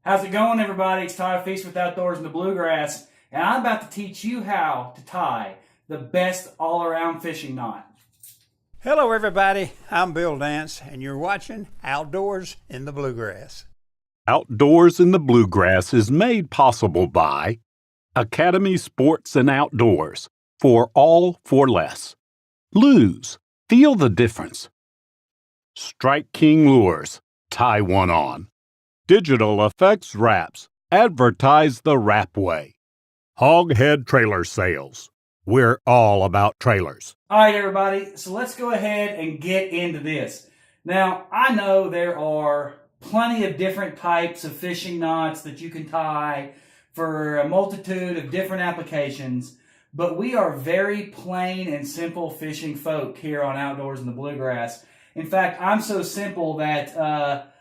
How's it going, everybody? It's Ty Feast with Outdoors in the Bluegrass, and I'm about to teach you how to tie the best all-around fishing knot. Hello everybody, I'm Bill Dance, and you're watching Outdoors in the Bluegrass. Outdoors in the Bluegrass is made possible by Academy Sports and Outdoors, for all for less. Lose, feel the difference. Strike King Lures, tie one on. Digital EFX Wraps, advertise the wrap way. HogHead Trailer Sales, we're all about trailers. All right, everybody, so let's go ahead and get into this. Now, I know there are plenty of different types of fishing knots that you can tie for a multitude of different applications, but we are very plain and simple fishing folk here on Outdoors in the Bluegrass. In fact, I'm so simple that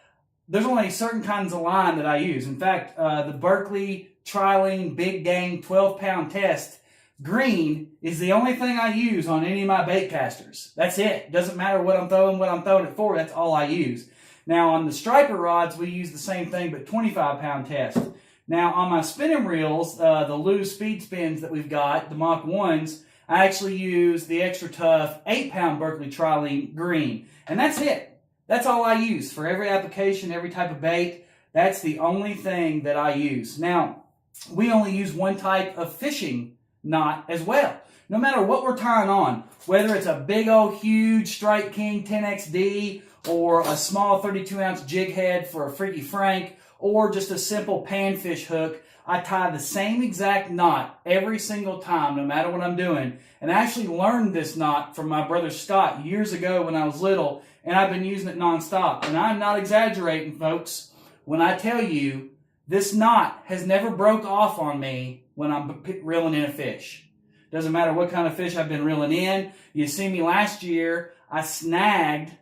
there's only certain kinds of line that I use. In fact, the Berkley Trilene Big Game 12-pound test green is the only thing I use on any of my bait casters. That's it. Doesn't matter what I'm throwing it for. That's all I use. Now, on the striper rods, we use the same thing, but 25-pound test. Now, on my spinning reels, the loose speed spins that we've got, the Mach 1s, I actually use the extra tough 8-pound Berkley Trilene green. And that's it. That's all I use for every application, every type of bait. That's the only thing that I use. Now, we only use one type of fishing knot as well. No matter what we're tying on, whether it's a big old huge Strike King 10XD or a small 32-ounce jig head for a Freaky Frank or just a simple panfish hook, I tie the same exact knot every single time, no matter what I'm doing. And I actually learned this knot from my brother Scott years ago when I was little, and I've been using it nonstop. And I'm not exaggerating, folks, when I tell you this knot has never broke off on me when I'm reeling in a fish. Doesn't matter what kind of fish I've been reeling in. You see me last year, I snagged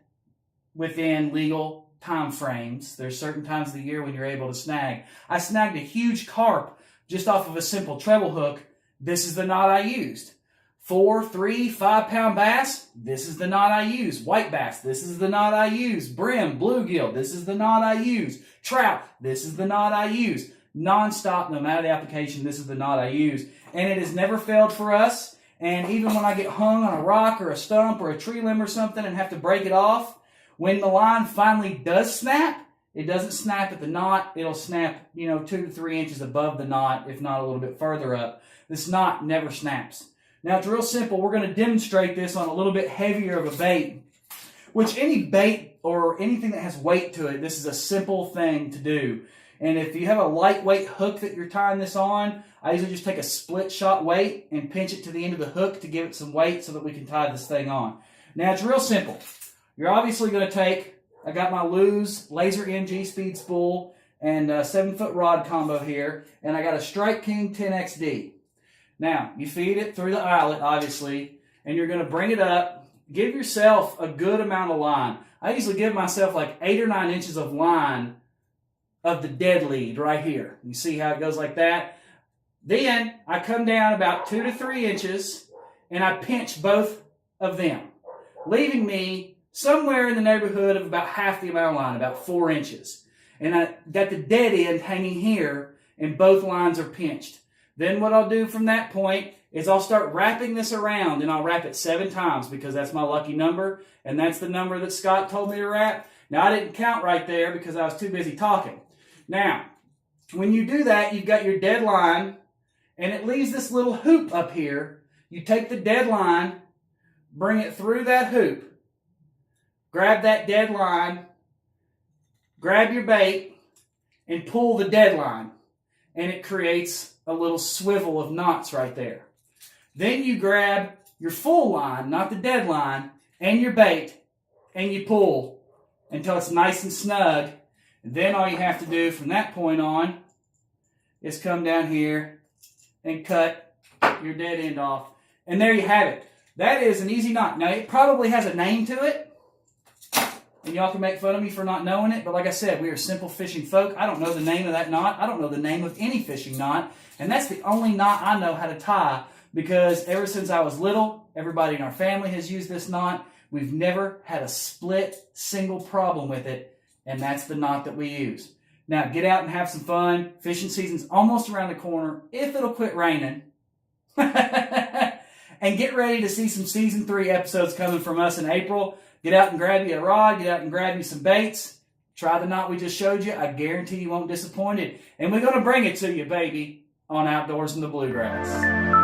within legal time frames. There's certain times of the year when you're able to snag. I snagged a huge carp just off of a simple treble hook. This is the knot I used. 4, 3, 5-pound bass, this is the knot I use. White bass, this is the knot I use. Brim, bluegill, this is the knot I use. Trout, this is the knot I use. Non-stop, no matter the application, this is the knot I use. And it has never failed for us. And even when I get hung on a rock or a stump or a tree limb or something and have to break it off, when the line finally does snap, it doesn't snap at the knot. It'll snap, 2 to 3 inches above the knot, if not a little bit further up. This knot never snaps. Now, it's real simple. We're going to demonstrate this on a little bit heavier of a bait, which any bait or anything that has weight to it, this is a simple thing to do. And if you have a lightweight hook that you're tying this on, I usually just take a split shot weight and pinch it to the end of the hook to give it some weight so that we can tie this thing on. Now, it's real simple. You're obviously going to I got my Lew's Laser MG speed spool and a 7-foot rod combo here, and I got a Strike King 10XD. Now, you feed it through the eyelet, obviously, and you're going to bring it up. Give yourself a good amount of line. I usually give myself like 8 or 9 inches of line of the dead lead right here. You see how it goes like that? Then I come down about 2 to 3 inches, and I pinch both of them, leaving me somewhere in the neighborhood of about half the amount of line, about 4 inches. And I got the dead end hanging here, and both lines are pinched. Then what I'll do from that point is I'll start wrapping this around, and I'll wrap it 7 times because that's my lucky number, and that's the number that Scott told me to wrap. Now, I didn't count right there because I was too busy talking. Now, when you do that, you've got your dead line, and it leaves this little hoop up here. You take the dead line, bring it through that hoop, grab that dead line, grab your bait, and pull the dead line, and it creates a little swivel of knots right there. Then you grab your full line, not the dead line, and your bait, and you pull until it's nice and snug. And then all you have to do from that point on is come down here and cut your dead end off. And there you have it. That is an easy knot. Now, it probably has a name to it, and y'all can make fun of me for not knowing it, but like I said, we are simple fishing folk. I don't know the name of that knot. I don't know the name of any fishing knot, and that's the only knot I know how to tie because ever since I was little, everybody in our family has used this knot. We've never had a split single problem with it, and that's the knot that we use. Now, get out and have some fun. Fishing season's almost around the corner, if it'll quit raining. And get ready to see some Season 3 episodes coming from us in April. Get out and grab you a rod. Get out and grab you some baits. Try the knot we just showed you. I guarantee you won't be disappointed. And we're going to bring it to you, baby, on Outdoors in the Bluegrass.